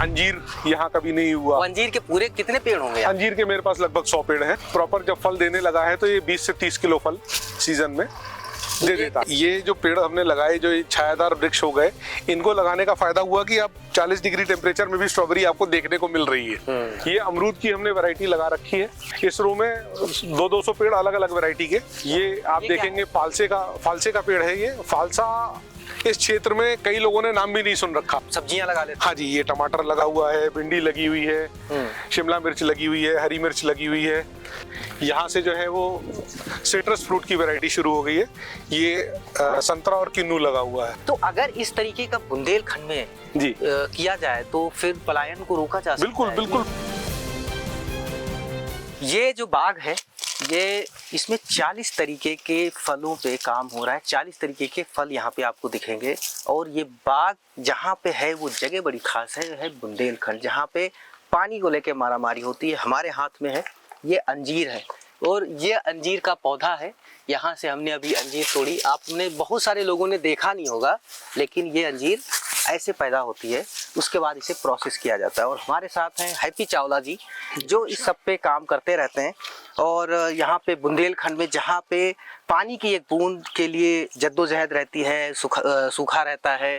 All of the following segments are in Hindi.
अंजीर यहाँ कभी नहीं हुआ। अंजीर के पूरे कितने पेड़ होंगे? अंजीर के मेरे पास लगभग 100 पेड़ हैं। प्रॉपर जब फल देने लगा है तो ये 20 से 30 किलो फल सीजन में दे देता। ये जो पेड़ हमने लगाए, जो छायादार वृक्ष हो गए, इनको लगाने का फायदा हुआ कि अब 40 डिग्री टेम्परेचर में भी स्ट्रॉबेरी आपको देखने को मिल रही है। ये अमरूद की हमने वैरायटी लगा रखी है। इस रो में 200 पेड़ अलग अलग वैरायटी के। ये आप देखेंगे फालसे का पेड़ है। ये फालसा इस क्षेत्र में कई लोगों ने नाम भी नहीं सुन रखा। सब्जियां लगा लेते। हाँ जी, ये टमाटर लगा हुआ है, भिंडी लगी हुई है, शिमला मिर्च लगी हुई है, हरी मिर्च लगी हुई है। यहाँ से जो है वो सिट्रस फ्रूट की वैरायटी शुरू हो गई है। ये संतरा और किन्नू लगा हुआ है। तो अगर इस तरीके का बुंदेलखंड में जी किया जाए तो फिर पलायन को रोका जा सकता है। बिल्कुल। ये जो बाग है, ये इसमें 40 तरीके के फलों पे काम हो रहा है। 40 तरीके के फल यहाँ पे आपको दिखेंगे। और ये बाग जहाँ पे है वो जगह बड़ी खास है बुंदेलखंड, जहाँ पे पानी को लेके मारामारी होती है। हमारे हाथ में है ये अंजीर है, और ये अंजीर का पौधा है। यहाँ से हमने अभी अंजीर तोड़ी। आपने बहुत सारे लोगों ने देखा नहीं होगा, लेकिन ये अंजीर ऐसे पैदा होती है, उसके बाद इसे प्रोसेस किया जाता है। और हमारे साथ हैं हैप्पी चावला जी, जो इस सब पे काम करते रहते हैं। और यहाँ पे बुंदेलखंड में जहाँ पे पानी की एक बूंद के लिए जद्दोजहद रहती है, सूखा रहता है,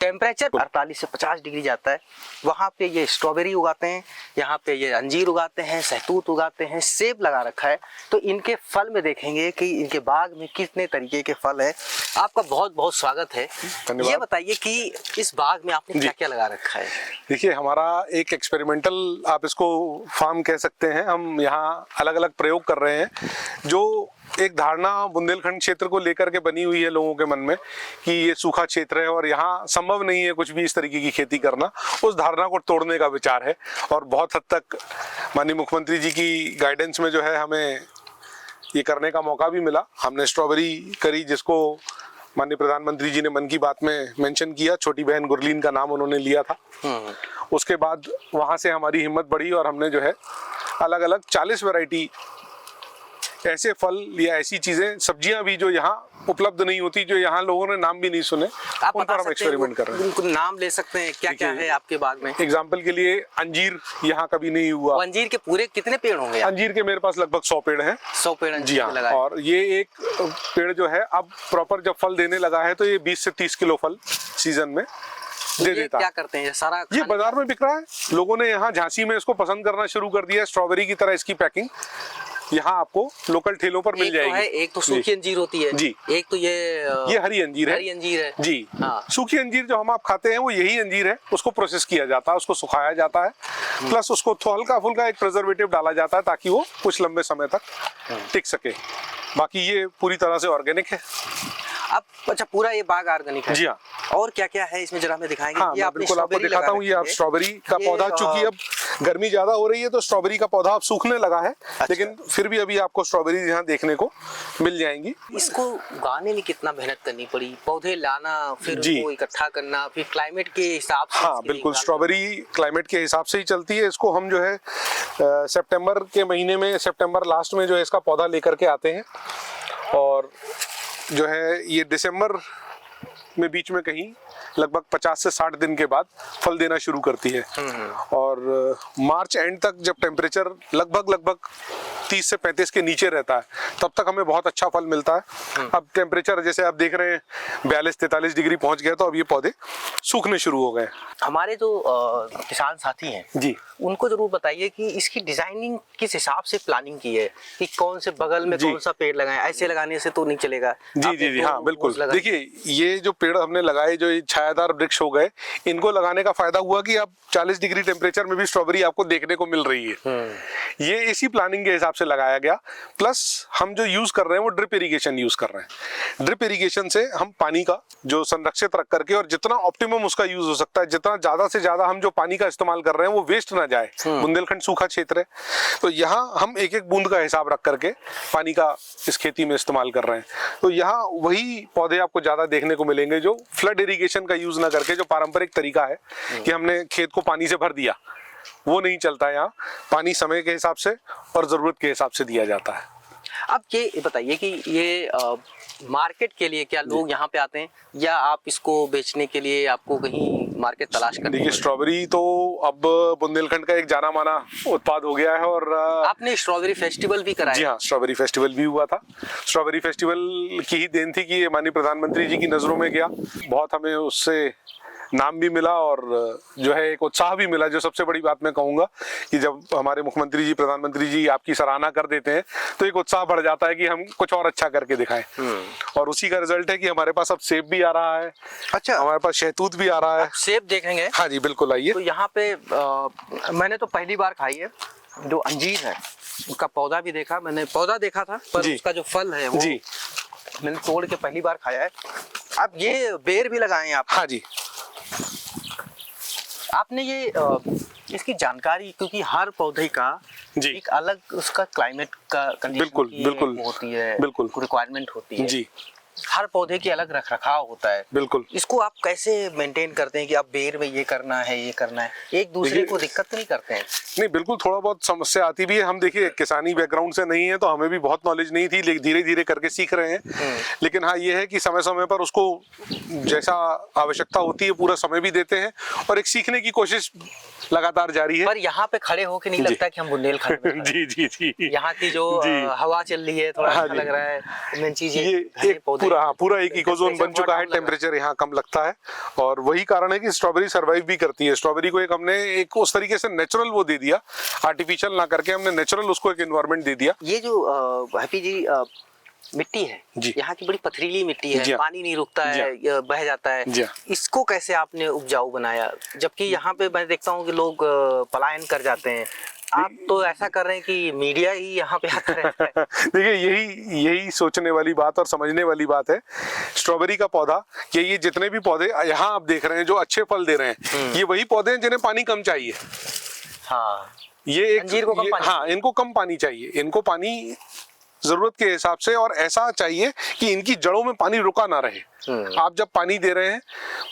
टेम्परेचर 48 से 50 डिग्री जाता है, वहाँ पे ये स्ट्रॉबेरी उगाते हैं, यहाँ पे ये अंजीर उगाते हैं, सहतूत उगाते हैं, सेब लगा रखा है। तो इनके फल में देखेंगे कि इनके बाग में कितने तरीके के फल हैं। आपका बहुत बहुत स्वागत है। ये बताइए कि इस बाग में आपने क्या क्या लगा रखा है? देखिए, हमारा एक एक्सपेरिमेंटल, आप इसको फार्म कह सकते हैं। हम यहाँ अलग अलग प्रयोग कर रहे हैं। जो एक धारणा बुंदेलखंड क्षेत्र को लेकर के बनी हुई है लोगों के मन में कि ये सूखा क्षेत्र है और यहाँ संभव नहीं है कुछ भी इस तरीके की खेती करना, उस धारणा को तोड़ने का विचार है। और बहुत हद तक माननीय मुख्यमंत्री जी की गाइडेंस में जो है हमें ये करने का मौका भी मिला। हमने स्ट्रॉबेरी करी, जिसको माननीय प्रधानमंत्री जी ने मन की बात में मेंशन किया। छोटी बहन गुरलीन का नाम उन्होंने लिया था। उसके बाद वहाँ से हमारी हिम्मत बढ़ी और हमने जो है अलग अलग 40 वैरायटी ऐसे फल या ऐसी चीजें, सब्जियां भी जो यहाँ उपलब्ध नहीं होती, जो यहाँ लोगों ने नाम भी नहीं सुने, उन पर हम एक्सपेरिमेंट कर रहे हैं। उनको नाम ले सकते हैं? क्या क्या है आपके बाग में? एग्जाम्पल के लिए अंजीर यहाँ कभी नहीं हुआ। अंजीर के पूरे कितने पेड़ होंगे? अंजीर के मेरे पास लगभग 100 पेड़ हैं। 100 पेड़ जी हाँ। और ये एक पेड़ जो है अब प्रॉपर जब फल देने लगा है तो ये 20 से 30 किलो फल सीजन में दे देता। क्या करते हैं ये सारा? ये बाजार में बिक रहा है। लोगों ने यहाँ झांसी में इसको पसंद करना शुरू कर दिया है। स्ट्रॉबेरी की तरह इसकी पैकिंग यहाँ आपको लोकल ठेलों पर मिल जाएगी। एक तो सूखी अंजीर होती है जी, एक तो ये हरी अंजीर है। हरी अंजीर है जी। हाँ। सूखी अंजीर जो हम आप खाते हैं वो यही अंजीर है। उसको प्रोसेस किया जाता है, उसको सुखाया जाता है, प्लस उसको हल्का फुल्का एक प्रिजर्वेटिव डाला जाता है ताकि वो कुछ लंबे समय तक टिक सके। बाकी ये पूरी तरह से ऑर्गेनिक है। अब अच्छा, पूरा ये बाग ऑर्गेनिक है? जी हाँ। और क्या क्या है इसमें, जरा हमें दिखाएंगे? हाँ, मैं बिल्कुल आपको दिखाता हूँ। ये आप स्ट्रॉबेरी का पौधा, चूंकि अब गर्मी ज्यादा हो रही है तो स्ट्रॉबेरी का पौधा अब सूखने लगा है। अच्छा। लेकिन फिर भी अभी आपको स्ट्रॉबेरी यहाँ देखने को मिल जाएंगी। इसको उगाने में कितना मेहनत करनी पड़ी? पौधे लाना, फिर उनको इकट्ठा करना, फिर क्लाइमेट के हिसाब से? हाँ बिल्कुल, स्ट्रॉबेरी क्लाइमेट के हिसाब से ही चलती है। इसको हम जो है सितंबर के महीने में, सितंबर लास्ट में जो है इसका पौधा लेकर के आते हैं, और जो है ये दिसंबर में बीच में कहीं लगभग 50 से 60 दिन के बाद फल देना शुरू करती है। और मार्च एंड तक जब टेम्परेचर लगभग 30 से 35 के नीचे रहता है, तब तक हमें बहुत अच्छा फल मिलता है। अब टेम्परेचर जैसे आप देख रहे हैं 42-43 डिग्री पहुंच गया, तो अब ये पौधे सूखने शुरू हो गए। हमारे जो किसान साथी हैं जी, उनको जरूर बताइए कि इसकी डिजाइनिंग किस हिसाब से प्लानिंग की है, कि कौन से बगल में कौन सा पेड़ लगाएं। ऐसे लगाने से तो नहीं चलेगा। जी, हाँ बिल्कुल। देखिए, ये जो पेड़ हमने लगाए, जो छायादार वृक्ष हो गए, इनको लगाने का फायदा हुआ कि अब 40 डिग्री टेम्परेचर में भी स्ट्रॉबेरी आपको देखने को मिल रही है। ये इसी प्लानिंग के हिसाब से लगाया गया। प्लस हम जो यूज कर रहे हैं वो ड्रिप इरिगेशन यूज कर रहे हैं। ड्रिप इरिगेशन से हम पानी का जो संरक्षित रख करके, और जितना ऑप्टिमम उसका यूज हो सकता है, जितना ज्यादा से ज्यादा हम जो पानी का इस्तेमाल कर रहे हैं वो वेस्ट ना जाए। बुंदेलखंड सूखा क्षेत्र है, तो यहाँ हम एक एक बूंद का हिसाब रख करके पानी का इस खेती में इस्तेमाल कर रहे हैं। तो यहाँ वही पौधे आपको ज्यादा देखने को मिलेंगे जो फ्लड इरिगेशन का यूज ना करके, जो पारंपरिक तरीका है कि हमने खेत को पानी से भर दिया, वो नहीं चलता। यहाँ पानी समय के हिसाब से और जरूरत के हिसाब से दिया जाता है। अब ये बताइए कि ये मार्केट के लिए क्या लोग यहाँ पे आते हैं या आप इसको बेचने के लिए आपको कहीं मार्केट तलाश करनी देखिए, पड़ती स्ट्रॉबेरी तो अब बुंदेलखंड का एक जाना माना उत्पाद हो गया है। और है? आपने स्ट्रॉबेरी फेस्टिवल भी जी कराया? हाँ, स्ट्रॉबेरी फेस्टिवल भी हुआ था। स्ट्रॉबेरी फेस्टिवल की ही देन थी कि ये माननीय प्रधानमंत्री जी की नज़रों में गया। बहुत हमें उससे नाम भी मिला और जो है एक उत्साह भी मिला। जो सबसे बड़ी बात मैं कहूँगा कि जब हमारे मुख्यमंत्री जी, प्रधानमंत्री जी आपकी सराहना कर देते हैं तो एक उत्साह बढ़ जाता है कि हम कुछ और अच्छा करके दिखाएं। और उसी का रिजल्ट है कि हमारे पास अब सेब भी आ रहा है। अच्छा, हमारे पास शहतूत भी आ रहा है। सेब देखेंगे? हाँ जी, बिल्कुल, आइए। तो यहाँ पे मैंने तो पहली बार खाई है जो अंजीर है। उसका पौधा भी देखा मैंने, पौधा देखा था, पर जी। उसका जो फल है वो जी मैंने तोड़ के पहली बार खाया है। अब ये बेर भी लगाए हैं आप? हाँ जी। आपने ये इसकी जानकारी, क्योंकि हर पौधे का जी। एक अलग उसका क्लाइमेट का कंडीशन बिल्कुल, की बिल्कुल, होती है, बिल्कुल, रिक्वायरमेंट होती है जी, हर पौधे की अलग रख रखाव होता है। बिल्कुल। इसको आप कैसे मेंटेन करते हैं कि आप बेर में ये करना है, ये करना है, एक दूसरे देखिए, को दिक्कत तो नहीं करते हैं? नहीं, बिल्कुल, थोड़ा बहुत समस्या आती भी है। हम देखिए किसानी बैकग्राउंड से नहीं है तो हमें भी बहुत नॉलेज नहीं थी, लेकिन धीरे धीरे करके सीख रहे हैं। लेकिन हाँ, ये है कि समय समय पर उसको जैसा आवश्यकता होती है पूरा समय भी देते हैं और एक सीखने की कोशिश लगातार जारी है। पर यहाँ पे खड़े होके नहीं जी। लगता कि हम बुंदेलखंड में खड़े हैं। जी जी जी। यहाँ की जो जी। हवा चल रही है, थोड़ा हाँ अच्छा जी। लग रहा है। मेन चीज ये घने एक पौधे, पूरा एक इकोजोन बन चुका है। टेम्परेचर टेम्परेचर यहाँ कम लगता है और वही कारण है कि स्ट्रॉबेरी सर्वाइव भी करती है। स्ट्रॉबेरी को एक हमने एक उस तरीके से नेचुरल वो दे दिया, आर्टिफिशियल ना करके हमने नेचुरल उसको एक एनवायरनमेंट दे दिया। ये जो हैप्पी जी मिट्टी है जी। यहाँ की बड़ी पथरीली मिट्टी है, जी हाँ। पानी नहीं रुकता जी है, ये बह जाता है। जी हाँ। इसको कैसे आपने उपजाऊ बनाया, जबकि यहाँ पे मैं देखता हूँ कि लोग पलायन कर जाते हैं, आप तो ऐसा कर रहे हैं कि मीडिया ही यहाँ पे आता रहता है। देखिए, यही सोचने वाली बात और समझने वाली बात है। स्ट्रॉबेरी का पौधा, ये जितने भी पौधे यहाँ आप देख रहे हैं जो अच्छे फल दे रहे हैं, ये वही पौधे हैं जिन्हें पानी कम चाहिए। हाँ, ये एक अंजीर को कम पानी, हाँ, इनको कम पानी चाहिए। इनको पानी जरूरत के हिसाब से और ऐसा चाहिए कि इनकी जड़ों में पानी रुका ना रहे। आप जब पानी दे रहे हैं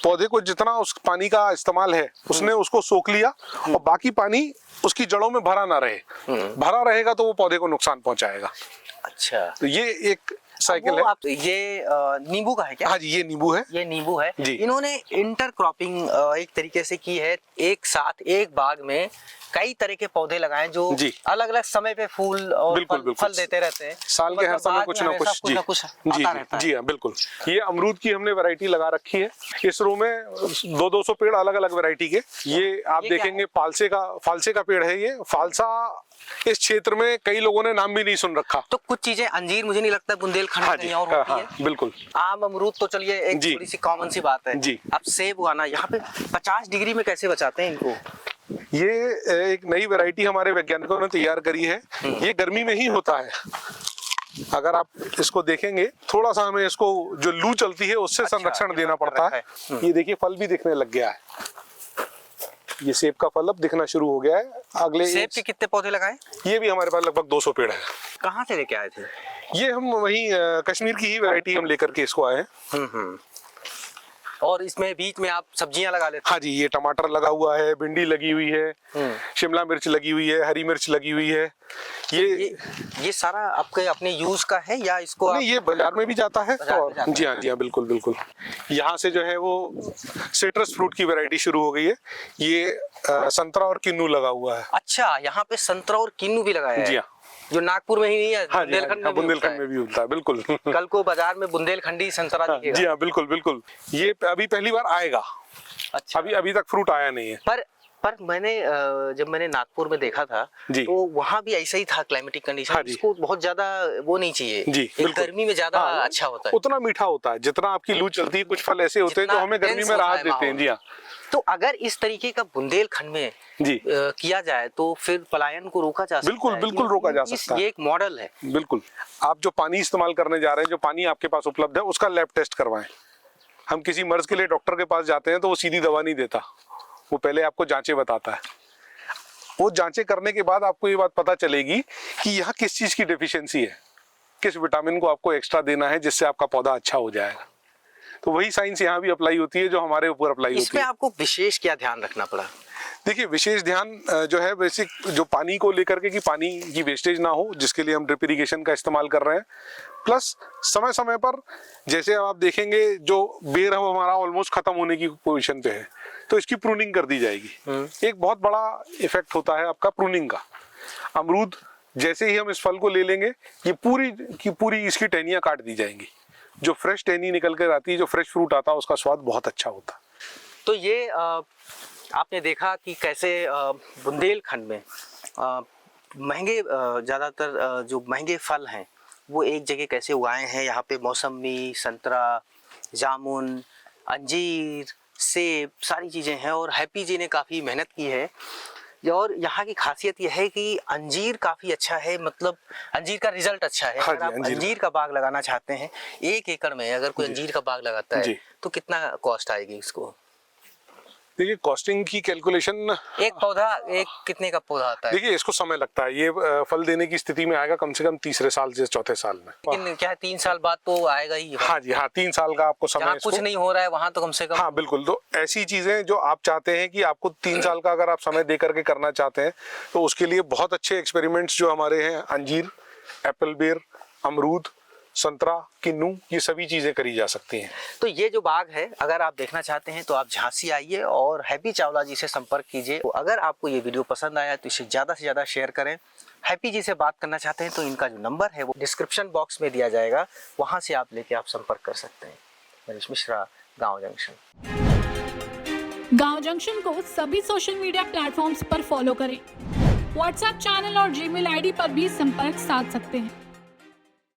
पौधे को, जितना उस पानी का इस्तेमाल है उसने उसको सोख लिया और बाकी पानी उसकी जड़ों में भरा ना रहे। भरा रहेगा तो वो पौधे को नुकसान पहुंचाएगा। अच्छा, तो ये एक साइकिल है। आप ये नींबू का है क्या? हाँ जी, ये नींबू है। ये नींबू है जी। इन्होंने इंटरक्रॉपिंग एक तरीके से की है, एक साथ एक बाग में कई तरह के पौधे लगाए जो अलग अलग समय पे फूल और बिल्कुल, फल देते रहते हैं। साल के हर समय कुछ ना कुछ। जी जी जी हाँ, बिल्कुल। ये अमरूद की हमने वैरायटी लगा रखी है। इस रो में 200 पेड़ अलग अलग वैरायटी के। ये आप देखेंगे फालसे का पेड़ है। ये फालसा इस क्षेत्र में कई लोगों ने नाम भी नहीं सुन रखा। तो कुछ चीजें, अंजीर मुझे नहीं लगता बुंदेलखंड में कहीं और होती है। बिल्कुल। आम अमरूद तो चलिए एक थोड़ी सी कॉमन सी बात है जी। अब सेब उगाना यहाँ पे 50 डिग्री में कैसे बचाते हैं इनको? ये एक नई वैरायटी हमारे वैज्ञानिकों ने तैयार करी है। ये गर्मी में ही होता है। अगर आप इसको देखेंगे, थोड़ा सा हमें इसको जो लू चलती है उससे संरक्षण देना पड़ता है। ये देखिए, फल भी दिखने लग गया है। ये सेब का फल अब दिखना शुरू हो गया है। अगले सेब के कितने पौधे लगाए? ये भी हमारे पास लगभग 200 पेड़ है। कहाँ से लेके आए थे? ये हम वही कश्मीर की ही वैरायटी हम लेकर के इसको आए हैं। और इसमें बीच में आप सब्जियां लगा लेते हैं? हाँ जी, ये टमाटर लगा हुआ है, भिंडी लगी हुई है, शिमला मिर्च लगी हुई है, हरी मिर्च लगी हुई है। ये सारा आपके अपने यूज का है या इसको नहीं, ये बाजार में भी जाता है। और जी हाँ, बिल्कुल बिल्कुल। यहाँ से जो है वो सिट्रस फ्रूट की वैरायटी शुरू हो गई है। ये संतरा और किन्नू लगा हुआ है। अच्छा, यहाँ पे संतरा और किन्नू भी लगाया है? जी हाँ। जो नागपुर में ही नहीं है, हाँ, बुंदेलखंड में भी होता है। बिल्कुल। कल को बाजार में बुंदेलखंडी संतरा दिखेगा। जी हाँ, बिल्कुल बिल्कुल। ये अभी पहली बार आएगा। अच्छा, अभी तक फ्रूट आया नहीं है। पर मैंने जब मैंने नागपुर में देखा था तो वहाँ भी ऐसा ही था क्लाइमेटिक कंडीशन। हाँ, इसको बहुत ज्यादा वो नहीं चाहिए जी, गर्मी में ज्यादा अच्छा होता है। उतना मीठा होता है जितना आपकी लू चलती है। कुछ फल ऐसे होते हैं जो हमें गर्मी में राहत देते हैं। जी हाँ। तो अगर इस तरीके का बुंदेलखंड में किया जाए तो फिर पलायन को रोका जा सकता है। बिल्कुल रोका जा सकता है। ये एक मॉडल है। बिल्कुल। आप जो पानी इस्तेमाल करने जा रहे हैं, जो पानी आपके पास उपलब्ध है, उसका लैब टेस्ट करवाएं। हम किसी मर्ज के लिए डॉक्टर के पास जाते हैं तो वो सीधी दवा नहीं देता, वो पहले आपको जांचें बताता है। वो जांचें करने के बाद आपको ये बात पता चलेगी कि यहाँ किस चीज की डेफिशिएंसी है, किस विटामिन को आपको एक्स्ट्रा देना है जिससे आपका पौधा अच्छा हो जाएगा। तो वही साइंस यहाँ भी अप्लाई होती है जो हमारे ऊपर अप्लाई होती है। इसमें आपको विशेष क्या ध्यान रखना पड़ा? देखिए, विशेष ध्यान जो है बेसिक जो पानी को लेकर के कि पानी की वेस्टेज ना हो, जिसके लिए हम ड्रिप इरिगेशन का इस्तेमाल कर रहे हैं। प्लस समय समय पर, जैसे अब आप देखेंगे जो बेर अब हमारा ऑलमोस्ट खत्म होने की पोजीशन पे है, तो इसकी प्रूनिंग कर दी जाएगी। एक बहुत बड़ा इफेक्ट होता है आपका प्रूनिंग का। अमरूद जैसे ही हम इस फल को ले लेंगे, ये पूरी की पूरी इसकी टहनियाँ काट दी जाएंगी। जो फ्रेश टहनी निकल कर आती है, जो फ्रेश फ्रूट आता है, उसका स्वाद बहुत अच्छा होता है। तो ये आपने देखा कि कैसे बुंदेलखंड में महंगे ज़्यादातर जो महंगे फल हैं वो एक जगह कैसे उगाए हैं। यहाँ पे मौसमी, संतरा, जामुन, अंजीर, सेब सारी चीज़ें हैं और हैप्पी जी ने काफ़ी मेहनत की है। और यहाँ की खासियत यह है कि अंजीर काफ़ी अच्छा है, मतलब अंजीर का रिजल्ट अच्छा है। हाँ अगर आप अंजीर का बाग लगाना चाहते हैं 1 एकड़ में, अगर कोई अंजीर का बाग लगाता है तो कितना कॉस्ट आएगी इसको? देखिए कॉस्टिंग की कैलकुलेशन, एक पौधा एक कितने का पौधा आता है? देखिए इसको समय लगता है। ये फल देने की स्थिति में आएगा कम से कम तीसरे साल से चौथे साल में। लेकिन क्या है 3 साल बाद तो आएगा ही। हाँ जी हाँ, 3 साल का आपको समय। जहाँ कुछ नहीं हो रहा है वहाँ तो कम से कम। हाँ बिल्कुल। तो ऐसी चीजें जो आप चाहते हैं कि आपको 3 साल का अगर आप समय दे करके करना चाहते हैं, तो उसके लिए बहुत अच्छे एक्सपेरिमेंट्स जो हमारे हैं, अंजीर, एप्पल बेर, अमरूद, संतरा, किन्नू, ये सभी चीजें करी जा सकती हैं। तो ये जो बाग है अगर आप देखना चाहते हैं तो आप झांसी आइए और हैप्पी चावला जी से संपर्क कीजिए। तो अगर आपको ये वीडियो पसंद आया तो इसे ज़्यादा से ज़्यादा शेयर करें। हैप्पी जी से बात करना चाहते हैं तो इनका जो नंबर है वो डिस्क्रिप्शन बॉक्स में दिया जाएगा, वहाँ से आप लेके आप संपर्क कर सकते हैं। मनीष मिश्रा, गाँव जंक्शन। गाँव जंक्शन को सभी सोशल मीडिया प्लेटफॉर्म्स पर फॉलो करें। व्हाट्सएप चैनल और जीमेल आईडी पर भी संपर्क साध सकते हैं।